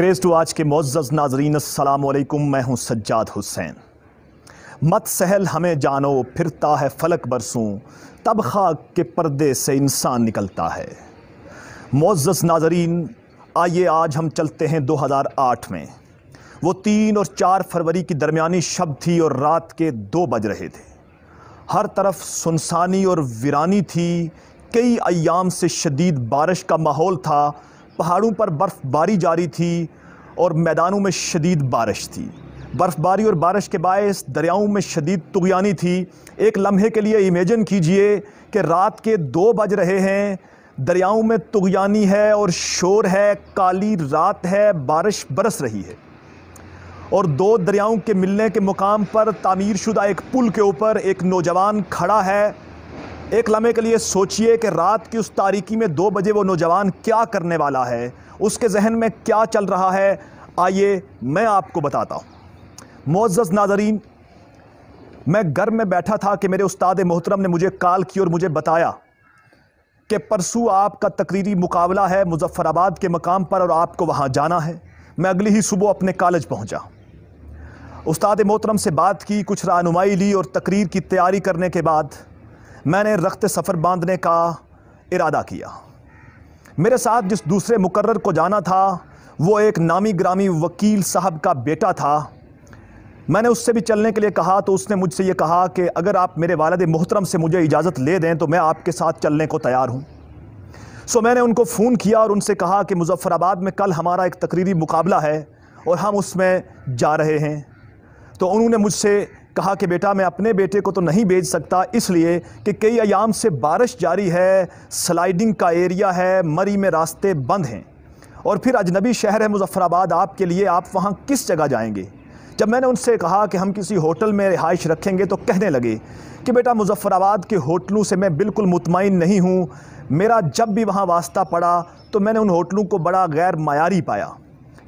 Craze to आज के मोअज़्ज़ज़ नाज़रीन अस्सलाम वालेकुम। मैं हूँ सज्जाद हुसैन। मत सहल हमें जानो फिरता है फलक बरसों, तब खाक के पर्दे से इंसान निकलता है। मोअज़्ज़ज़ नाज़रीन, आइए आज हम चलते हैं 2008 में। वो 3 और 4 फरवरी की दरमियानी शब थी और रात के 2 बज रहे थे। हर तरफ सुनसानी और वीरानी थी। कई अय्याम से शदीद बारिश का माहौल था। पहाड़ों पर बर्फ़बारी जारी थी और मैदानों में शदीद बारिश थी। बर्फ़बारी और बारिश के बायस दरियाओं में शदीद तुग़यानी थी। एक लम्हे के लिए इमेजिन कीजिए कि रात के 2 बज रहे हैं, दरियाओं में तुग़यानी है और शोर है, काली रात है, बारिश बरस रही है और 2 दरियाओं के मिलने के मुकाम पर तामीर शुदा एक पुल के ऊपर एक नौजवान खड़ा है। एक लम्हे के लिए सोचिए कि रात की उस तारीकी में 2 बजे वो नौजवान क्या करने वाला है, उसके जहन में क्या चल रहा है। आइए मैं आपको बताता हूँ। मोअज़्ज़ज़ नाज़रीन, मैं घर में बैठा था कि मेरे उस्ताद मोहतरम ने मुझे कॉल की और मुझे बताया कि परसों आपका तकरीरी मुकाबला है मुज़फ़्फ़राबाद के मकाम पर और आपको वहाँ जाना है। मैं अगली ही सुबह अपने कॉलेज पहुँचा। उस्ताद मोहतरम से बात की, कुछ रहनुमाई ली और तकरीर की तैयारी करने के बाद मैंने रख्त सफ़र बांधने का इरादा किया। मेरे साथ जिस दूसरे मुकर्रर को जाना था वो एक नामी ग्रामी वकील साहब का बेटा था। मैंने उससे भी चलने के लिए कहा तो उसने मुझसे ये कहा कि अगर आप मेरे वालिद मोहतरम से मुझे इजाज़त ले दें तो मैं आपके साथ चलने को तैयार हूँ। सो मैंने उनको फ़ोन किया और उनसे कहा कि मुज़फ़्फ़राबाद में कल हमारा एक तकरीरी मुकाबला है और हम उसमें जा रहे हैं। तो उन्होंने मुझसे कहा कि बेटा मैं अपने बेटे को तो नहीं भेज सकता, इसलिए कि कई अयाम से बारिश जारी है, स्लाइडिंग का एरिया है, मरी में रास्ते बंद हैं और फिर अजनबी शहर है मुज़फ़्फ़राबाद आपके लिए, आप वहाँ किस जगह जाएंगे। जब मैंने उनसे कहा कि हम किसी होटल में रिहाइश रखेंगे तो कहने लगे कि बेटा मुज़फ़्फ़राबाद के होटलों से मैं बिल्कुल मुतमईन नहीं हूँ। मेरा जब भी वहाँ वास्ता पड़ा तो मैंने उन होटलों को बड़ा गैर मायारी पाया।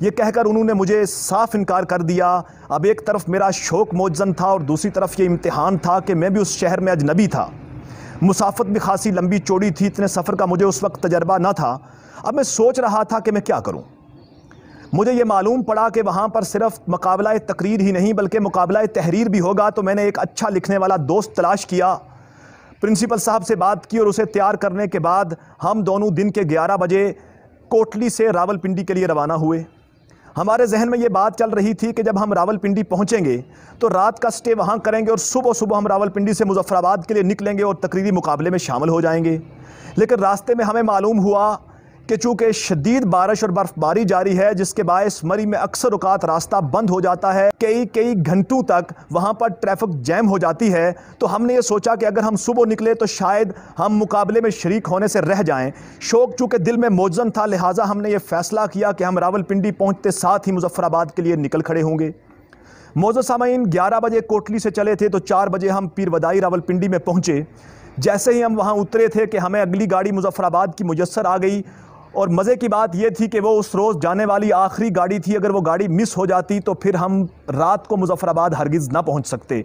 ये कहकर उन्होंने मुझे साफ इनकार कर दिया। अब एक तरफ मेरा शौक़ मौजन था और दूसरी तरफ ये इम्तिहान था कि मैं भी उस शहर में अजनबी था। मुसाफत भी खासी लंबी चौड़ी थी, इतने सफ़र का मुझे उस वक्त तजर्बा न था। अब मैं सोच रहा था कि मैं क्या करूं। मुझे ये मालूम पड़ा कि वहाँ पर सिर्फ मुकाबला तकरीर ही नहीं बल्कि मुकाबला तहरीर भी होगा। तो मैंने एक अच्छा लिखने वाला दोस्त तलाश किया, प्रिंसिपल साहब से बात की और उसे तैयार करने के बाद हम दोनों दिन के 11 बजे कोटली से रावलपिंडी के लिए रवाना हुए। हमारे जहन में ये बात चल रही थी कि जब हम रावलपिंडी पहुंचेंगे तो रात का स्टे वहां करेंगे और सुबह सुबह हम रावलपिंडी से मुज़फ़्फ़राबाद के लिए निकलेंगे और तकरीरी मुकाबले में शामिल हो जाएंगे। लेकिन रास्ते में हमें मालूम हुआ कि चूँकि शदीद बारिश और बर्फ़बारी जारी है जिसके बायस मरी में अक्सर औक़ात रास्ता बंद हो जाता है, कई घंटों तक वहाँ पर ट्रैफिक जैम हो जाती है। तो हमने ये सोचा कि अगर हम सुबह निकले तो शायद हम मुकाबले में शरीक होने से रह जाएँ। शौक़ चूँकि दिल में मौजन था, लिहाजा हमने ये फ़ैसला किया कि हम रावलपिंडी पहुँचते साथ ही मुज़फ़्फ़राबाद के लिए निकल खड़े होंगे। मोअज़्ज़ज़ सामाईन, 11 बजे कोटली से चले थे तो 4 बजे हम पीरवदाई रावलपिंडी में पहुँचे। जैसे ही हम वहाँ उतरे थे कि हमें अगली गाड़ी मुज़फ़्फ़राबाद की मुयस्सर आ गई और मज़े की बात यह थी कि वो उस रोज़ जाने वाली आखिरी गाड़ी थी। अगर वो गाड़ी मिस हो जाती तो फिर हम रात को मुज़फ़्फ़राबाद हरगिज़ ना पहुंच सकते।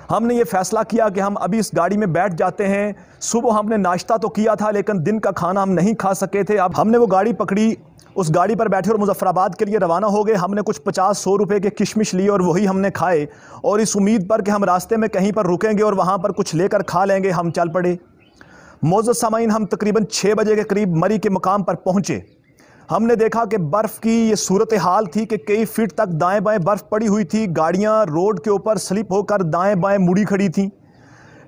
हमने ये फ़ैसला किया कि हम अभी इस गाड़ी में बैठ जाते हैं। सुबह हमने नाश्ता तो किया था लेकिन दिन का खाना हम नहीं खा सके थे। अब हमने वो गाड़ी पकड़ी, उस गाड़ी पर बैठे और मुज़फ़्फ़राबाद के लिए रवाना हो गए। हमने कुछ 50-100 रुपये के किशमिश लिए और वही हमने खाए और इस उम्मीद पर कि हम रास्ते में कहीं पर रुकेंगे और वहाँ पर कुछ लेकर खा लेंगे हम चल पड़े। मोअज़्ज़ज़ सामाईन, हम तकरीबन 6 बजे के करीब मरी के मुकाम पर पहुँचे। हमने देखा कि बर्फ़ की ये सूरत हाल थी कि कई फीट तक दाएं बाएं बर्फ़ पड़ी हुई थी। गाड़ियाँ रोड के ऊपर स्लिप होकर दाएं बाएं मुड़ी खड़ी थीं।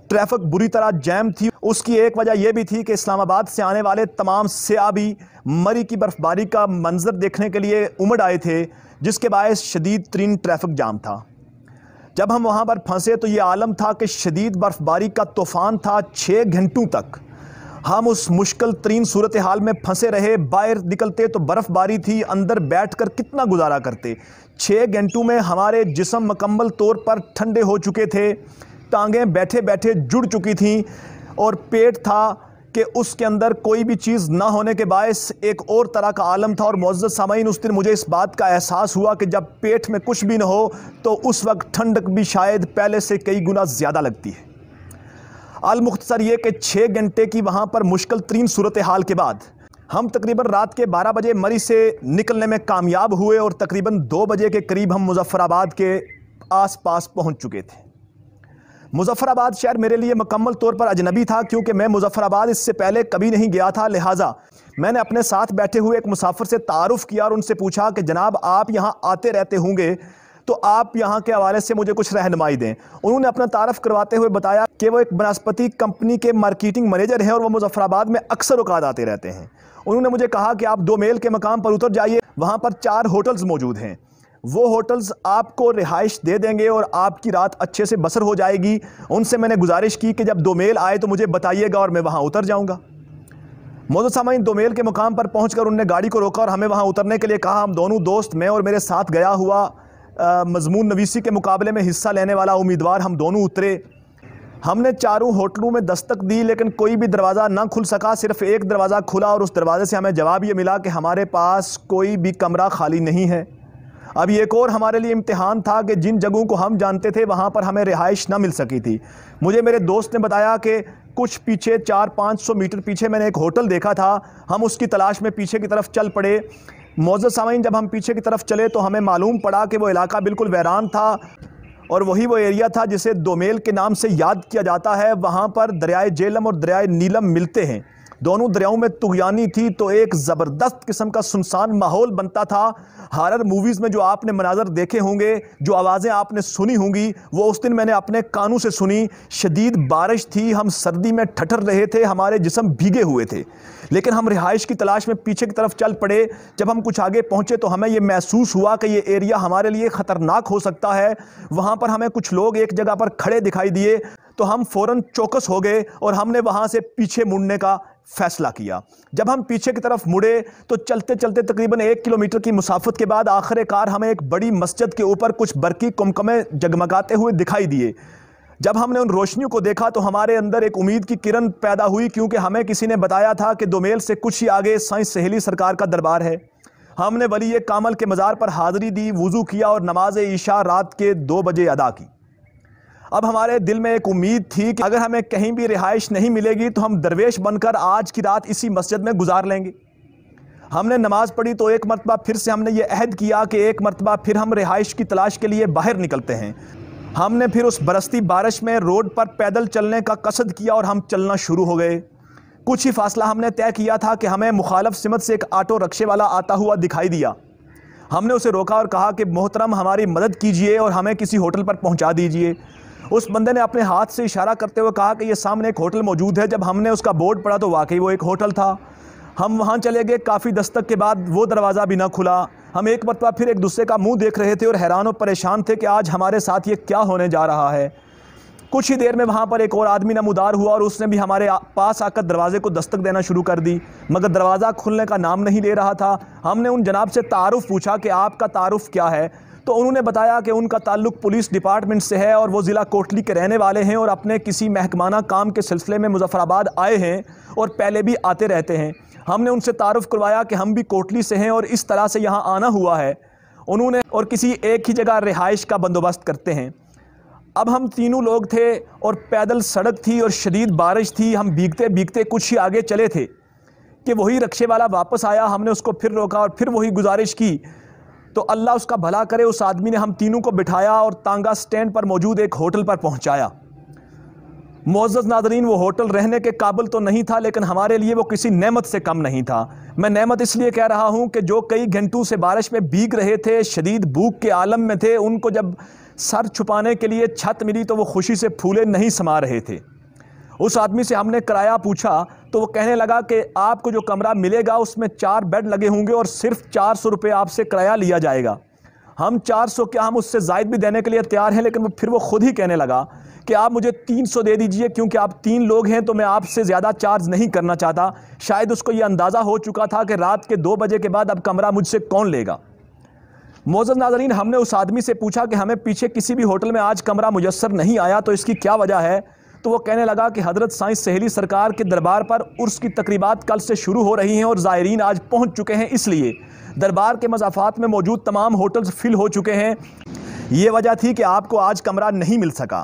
ट्रैफिक बुरी तरह जैम थी। उसकी एक वजह यह भी थी कि इस्लामाबाद से आने वाले तमाम सयाबी मरी की बर्फ़बारी का मंजर देखने के लिए उमड़ आए थे, जिसके बायस शदीद तरीन ट्रैफिक जाम था। जब हम वहाँ पर फंसे तो ये आलम था कि शदीद बर्फ़बारी का तूफ़ान था। 6 घंटों तक हम उस मुश्किल तरीन सूरत हाल में फंसे रहे। बाहर निकलते तो बर्फ़बारी थी, अंदर बैठकर कितना गुजारा करते। 6 घंटों में हमारे जिस्म मुकम्मल तौर पर ठंडे हो चुके थे, टांगें बैठे बैठे जुड़ चुकी थीं और पेट था कि उसके अंदर कोई भी चीज़ ना होने के बायस एक और तरह का आलम था। और मोअज़्ज़ज़ सामाईन, उस दिन मुझे इस बात का एहसास हुआ कि जब पेट में कुछ भी ना हो तो उस वक्त ठंडक भी शायद पहले से कई गुना ज़्यादा लगती है। अल मुख्तसर ये कि 6 घंटे की वहाँ पर मुश्किल तरीन सूरत हाल के बाद हम तकरीबन रात के 12 बजे मरी से निकलने में कामयाब हुए और तकरीबन 2 बजे के करीब हम मुजफ्फराबाद के आसपास पहुंच चुके थे। मुजफ्फराबाद शहर मेरे लिए मुकम्मल तौर पर अजनबी था, क्योंकि मैं मुजफ्फराबाद इससे पहले कभी नहीं गया था। लिहाजा मैंने अपने साथ बैठे हुए एक मुसाफिर से तारुफ़ किया और उनसे पूछा कि जनाब, आप यहाँ आते रहते होंगे तो आप यहाँ के हवाले से मुझे कुछ रहनुमाई दें। उन्होंने अपना तारफ़ करवाते हुए बताया कि वो एक बनस्पति कंपनी के मार्केटिंग मैनेजर हैं और वो मुजफ्फराबाद में अक्सर औकात आते रहते हैं। उन्होंने मुझे कहा कि आप 2 मील के मकाम पर उतर जाइए, वहाँ पर 4 होटल्स मौजूद हैं, वो होटल्स आपको रिहाइश दे देंगे और आपकी रात अच्छे से बसर हो जाएगी। उनसे मैंने गुजारिश की कि जब 2 मील आए तो मुझे बताइएगा और मैं वहाँ उतर जाऊँगा। मौजूद सामाइन 2 मील के मुकाम पर पहुँच कर उन्होंने गाड़ी को रोका और हमें वहाँ उतरने के लिए कहा। हम दोनों दोस्त, मैं और मेरे साथ गया हुआ मजमून नवीसी के मुकाबले में हिस्सा लेने वाला उम्मीदवार, हम दोनों उतरे। हमने 4 होटलों में दस्तक दी, लेकिन कोई भी दरवाज़ा ना खुल सका। सिर्फ एक दरवाज़ा खुला और उस दरवाजे से हमें जवाब ये मिला कि हमारे पास कोई भी कमरा खाली नहीं है। अब एक और हमारे लिए इम्तिहान था कि जिन जगहों को हम जानते थे वहाँ पर हमें रिहाइश ना मिल सकी थी। मुझे मेरे दोस्त ने बताया कि कुछ पीछे 400-500 मीटर पीछे मैंने एक होटल देखा था। हम उसकी तलाश में पीछे की तरफ चल पड़े। मौजूद सामाइन, जब हम पीछे की तरफ चले तो हमें मालूम पड़ा कि वो इलाका बिल्कुल वीरान था और वही वो एरिया था जिसे 2 मील के नाम से याद किया जाता है। वहाँ पर दरियाए जेलम और दरियाए नीलम मिलते हैं। दोनों दरियाओं में तुगयानी थी तो एक ज़बरदस्त किस्म का सुनसान माहौल बनता था। हॉरर मूवीज़ में जो आपने मनाजर देखे होंगे, जो आवाज़ें आपने सुनी होंगी, वो उस दिन मैंने अपने कानों से सुनी। शदीद बारिश थी, हम सर्दी में ठठर रहे थे, हमारे जिस्म भीगे हुए थे, लेकिन हम रिहाइश की तलाश में पीछे की तरफ चल पड़े। जब हम कुछ आगे पहुँचे तो हमें ये महसूस हुआ कि ये एरिया हमारे लिए ख़तरनाक हो सकता है। वहाँ पर हमें कुछ लोग एक जगह पर खड़े दिखाई दिए तो हम फ़ौरन चौकस हो गए और हमने वहाँ से पीछे मुड़ने का फ़ैसला किया। जब हम पीछे की तरफ मुड़े तो चलते चलते तकरीबन 1 किलोमीटर की मुसाफत के बाद आखिरकार हमें एक बड़ी मस्जिद के ऊपर कुछ बरकी कुमकुमे जगमगाते हुए दिखाई दिए। जब हमने उन रोशनियों को देखा तो हमारे अंदर एक उम्मीद की किरण पैदा हुई, क्योंकि हमें किसी ने बताया था कि 2 मील से कुछ ही आगे साईं सहेली सरकार का दरबार है। हमने वली कामल के मज़ार पर हाज़िरी दी, वुज़ू किया और नमाज ईशा रात के 2 बजे अदा की। अब हमारे दिल में एक उम्मीद थी कि अगर हमें कहीं भी रिहाइश नहीं मिलेगी तो हम दरवेश बनकर आज की रात इसी मस्जिद में गुजार लेंगे। हमने नमाज़ पढ़ी तो एक मरतबा फिर से हमने ये अहद किया कि एक मरतबा फिर हम रिहाइश की तलाश के लिए बाहर निकलते हैं। हमने फिर उस बरसती बारिश में रोड पर पैदल चलने का कसद किया और हम चलना शुरू हो गए। कुछ ही फासला हमने तय किया था कि हमें मुखालफ सिमत से एक ऑटो रिक्शे वाला आता हुआ दिखाई दिया। हमने उसे रोका और कहा कि मोहतरम, हमारी मदद कीजिए और हमें किसी होटल पर पहुंचा दीजिए। उस बंदे ने अपने हाथ से इशारा करते हुए कहा कि ये सामने एक होटल मौजूद है। जब हमने उसका बोर्ड पढ़ा तो वाकई वो एक होटल था। हम वहाँ चले गए। काफ़ी दस्तक के बाद वो दरवाज़ा भी ना खुला। हम एक मरतबा फिर एक दूसरे का मुंह देख रहे थे और हैरान और परेशान थे कि आज हमारे साथ ये क्या होने जा रहा है। कुछ ही देर में वहाँ पर एक और आदमी नमूदार हुआ और उसने भी हमारे पास आकर दरवाजे को दस्तक देना शुरू कर दी, मगर दरवाज़ा खुलने का नाम नहीं ले रहा था। हमने उन जनाब से तारुफ़ पूछा कि आपका तारुफ़ क्या है, तो उन्होंने बताया कि उनका ताल्लुक़ पुलिस डिपार्टमेंट से है और वो ज़िला कोटली के रहने वाले हैं और अपने किसी महकमाना काम के सिलसिले में मुजफ्फराबाद आए हैं और पहले भी आते रहते हैं। हमने उनसे तारुफ़ करवाया कि हम भी कोटली से हैं और इस तरह से यहाँ आना हुआ है। उन्होंने और किसी एक ही जगह रिहाइश का बंदोबस्त करते हैं। अब हम तीनों लोग थे और पैदल सड़क थी और शदीद बारिश थी। हम भीगते भीगते कुछ ही आगे चले थे कि वही रिक्शे वाला वापस आया। हमने उसको फिर रोका और फिर वही गुजारिश की तो अल्लाह उसका भला करे, उस आदमी ने हम तीनों को बिठाया और तांगा स्टैंड पर मौजूद एक होटल पर पहुंचाया। मुअज़्ज़ज़ नाज़रीन, वो होटल रहने के काबिल तो नहीं था, लेकिन हमारे लिए वो किसी नेमत से कम नहीं था। मैं नेमत इसलिए कह रहा हूँ कि जो कई घंटों से बारिश में भीग रहे थे, शदीद भूख के आलम में थे, उनको जब सर छुपाने के लिए छत मिली तो वो खुशी से फूले नहीं समा रहे थे। उस आदमी से हमने किराया पूछा तो वो कहने लगा कि आपको जो कमरा मिलेगा उसमें 4 बेड लगे होंगे और सिर्फ 400 रुपये आपसे किराया लिया जाएगा। हम 400 क्या, हम उससे ज़ायद भी देने के लिए तैयार हैं, लेकिन फिर वो खुद ही कहने लगा कि आप मुझे 300 दे दीजिए, क्योंकि आप 3 लोग हैं तो मैं आपसे ज़्यादा चार्ज नहीं करना चाहता। शायद उसको ये अंदाज़ा हो चुका था कि रात के 2 बजे के बाद अब कमरा मुझसे कौन लेगा। मुअज़्ज़ज़ नाज़रीन, हमने उस आदमी से पूछा कि हमें पीछे किसी भी होटल में आज कमरा मुयस्सर नहीं आया, तो इसकी क्या वजह है। तो वो कहने लगा कि हज़रत साईं सहेली सरकार के दरबार पर उर्स की तकरीबात कल से शुरू हो रही हैं और ज़ायरीन आज पहुंच चुके हैं, इसलिए दरबार के मज़ाफ़ात में मौजूद तमाम होटल्स फिल हो चुके हैं। ये वजह थी कि आपको आज कमरा नहीं मिल सका।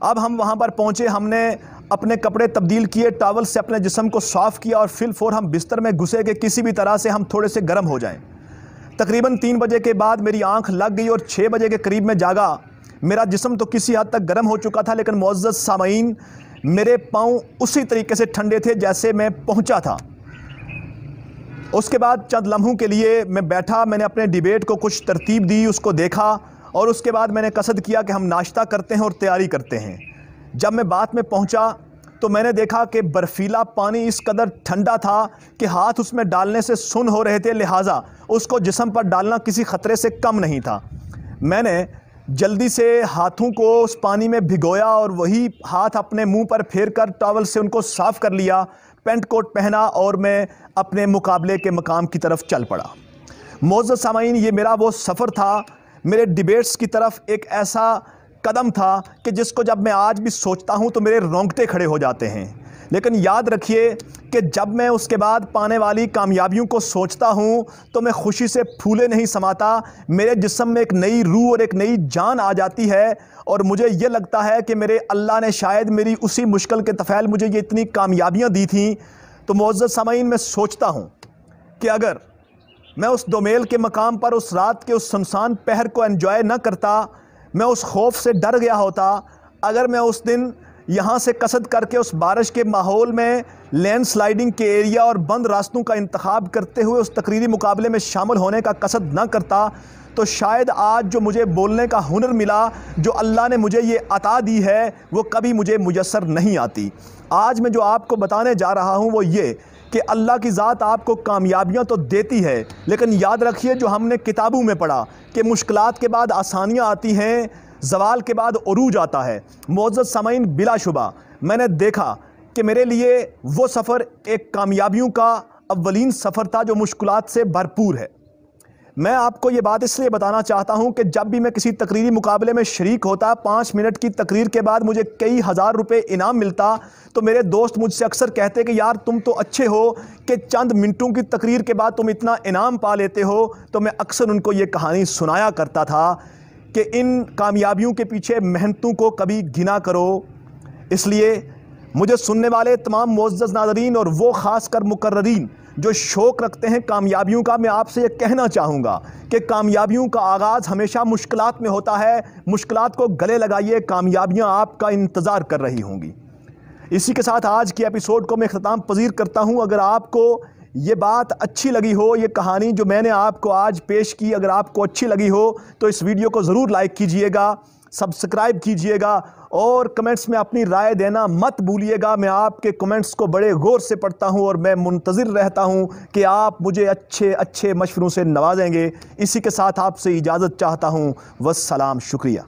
अब हम वहाँ पर पहुँचे, हमने अपने कपड़े तब्दील किए, टॉवल से अपने जिस्म को साफ़ किया और फिल फोर हम बिस्तर में घुसे कि किसी भी तरह से हम थोड़े से गर्म हो जाएं। तकरीबन 3 बजे के बाद मेरी आंख लग गई और 6 बजे के करीब में जागा। मेरा जिस्म तो किसी हद तक गर्म हो चुका था, लेकिन मुअज़्ज़ज़ सामईन मेरे पाँव उसी तरीके से ठंडे थे जैसे मैं पहुंचा था। उसके बाद चंद लम्हों के लिए मैं बैठा, मैंने अपने डिबेट को कुछ तरतीब दी, उसको देखा और उसके बाद मैंने कसद किया कि हम नाश्ता करते हैं और तैयारी करते हैं। जब मैं बात में पहुंचा तो मैंने देखा कि बर्फ़ीला पानी इस कदर ठंडा था कि हाथ उसमें डालने से सुन्न हो रहे थे, लिहाजा उसको जिस्म पर डालना किसी ख़तरे से कम नहीं था। मैंने जल्दी से हाथों को उस पानी में भिगोया और वही हाथ अपने मुंह पर फेर कर टॉवल से उनको साफ़ कर लिया, पेंट कोट पहना और मैं अपने मुकाबले के मकाम की तरफ चल पड़ा। मुअज़्ज़ज़ सामईन, ये मेरा वो सफ़र था, मेरे डिबेट्स की तरफ एक ऐसा कदम था कि जिसको जब मैं आज भी सोचता हूँ तो मेरे रोंगटे खड़े हो जाते हैं। लेकिन याद रखिए कि जब मैं उसके बाद पाने वाली कामयाबियों को सोचता हूँ तो मैं खुशी से फूले नहीं समाता। मेरे जिस्म में एक नई रूह और एक नई जान आ जाती है और मुझे ये लगता है कि मेरे अल्लाह ने शायद मेरी उसी मुश्किल के तफ़ैल मुझे ये इतनी कामयाबियाँ दी थीं। तो मुअज़्ज़ज़ सामईन, मैं सोचता हूँ कि अगर मैं उस दोमेल के मकाम पर उस रात के उस सुनसान पहर को एंजॉय न करता, मैं उस खौफ से डर गया होता, अगर मैं उस दिन यहाँ से कसद करके उस बारिश के माहौल में लैंड स्लाइडिंग के एरिया और बंद रास्तों का इंतखाब करते हुए उस तकरीरी मुकाबले में शामिल होने का कसद न करता, तो शायद आज जो मुझे बोलने का हुनर मिला, जो अल्लाह ने मुझे ये अता दी है, वो कभी मुझे मुयस्सर नहीं आती। आज मैं जो आपको बताने जा रहा हूँ वो ये कि अल्लाह की ज़ात आपको कामयाबियाँ तो देती है, लेकिन याद रखिए जो हमने किताबों में पढ़ा कि मुश्किलात के बाद आसानियाँ आती हैं, ज़वाल के बाद उरूज आता है। मुअज़्ज़ज़ सामईन, बिलाशुबा मैंने देखा कि मेरे लिए वो सफ़र एक कामयाबियों का अव्वलीन सफ़र था जो मुश्किलात से भरपूर है। मैं आपको ये बात इसलिए बताना चाहता हूँ कि जब भी मैं किसी तकरीरी मुकाबले में शरीक होता, 5 मिनट की तकरीर के बाद मुझे कई हज़ार रुपए इनाम मिलता, तो मेरे दोस्त मुझसे अक्सर कहते कि यार तुम तो अच्छे हो कि चंद मिनटों की तकरीर के बाद तुम इतना इनाम पा लेते हो। तो मैं अक्सर उनको ये कहानी सुनाया करता था कि इन कामयाबियों के पीछे मेहनतों को कभी गिना करो। इसलिए मुझे सुनने वाले तमाम मुअज़्ज़ज़ नाज़रीन और वो ख़ासकर मुकर्ररीन जो शौक़ रखते हैं कामयाबियों का, मैं आपसे ये कहना चाहूँगा कि कामयाबियों का आगाज़ हमेशा मुश्किलात में होता है। मुश्किलात को गले लगाइए, कामयाबियाँ आपका इंतज़ार कर रही होंगी। इसी के साथ आज की एपिसोड को मैं ख़त्म पज़ीर करता हूँ। अगर आपको ये बात अच्छी लगी हो, ये कहानी जो मैंने आपको आज पेश की, अगर आपको अच्छी लगी हो तो इस वीडियो को ज़रूर लाइक कीजिएगा, सब्सक्राइब कीजिएगा और कमेंट्स में अपनी राय देना मत भूलिएगा। मैं आपके कमेंट्स को बड़े गौर से पढ़ता हूं और मैं मुंतज़िर रहता हूं कि आप मुझे अच्छे अच्छे मशवरों से नवाजेंगे। इसी के साथ आपसे इजाज़त चाहता हूं। वस्सलाम, शुक्रिया।